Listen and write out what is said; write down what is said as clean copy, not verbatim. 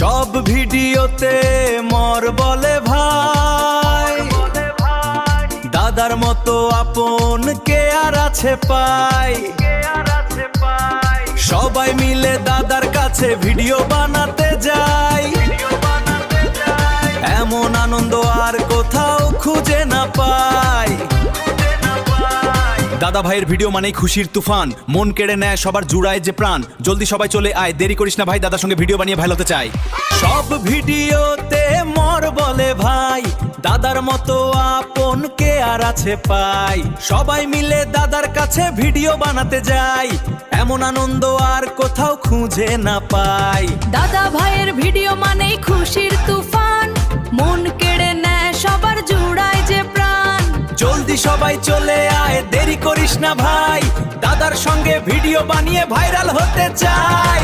সব ভিডিওতে মর বলে ভাই, দাদার মতো আপন কে আর আছে পাই। সবাই মিলে দাদার কাছে ভিডিও বানাতে যাই, এমন আনন্দ আর কোথাও খুঁজে না পাই। দাদা ভাইয়ের ভিডিও মানেই খুশির তুফান, মন কেড়ে নেয় সবার, জুড়ায় যে প্রাণ। জলদি সবাই চলে আয়, দেরি করিস না ভাই, দাদার সঙ্গে ভিডিও বানিয়ে ভালো হতে চাই। সব ভিডিওতে মর বলে ভাই, দাদার মতো আপন কে আর আছে পাই। সবাই মিলে দাদার কাছে ভিডিও বানাতে যাই, এমন আনন্দ আর কোথাও খুঁজে না পাই। দাদা ভাইয়ের ভিডিও মানেই খুশির তুফান, মন কেড়ে নেয় সবার, জুড়ায় যে প্রাণ। জলদি সবাই চলে আয়, দেরি করিস না ভাই, দাদার সঙ্গে ভিডিও বানিয়ে ভাইরাল হতে চাই।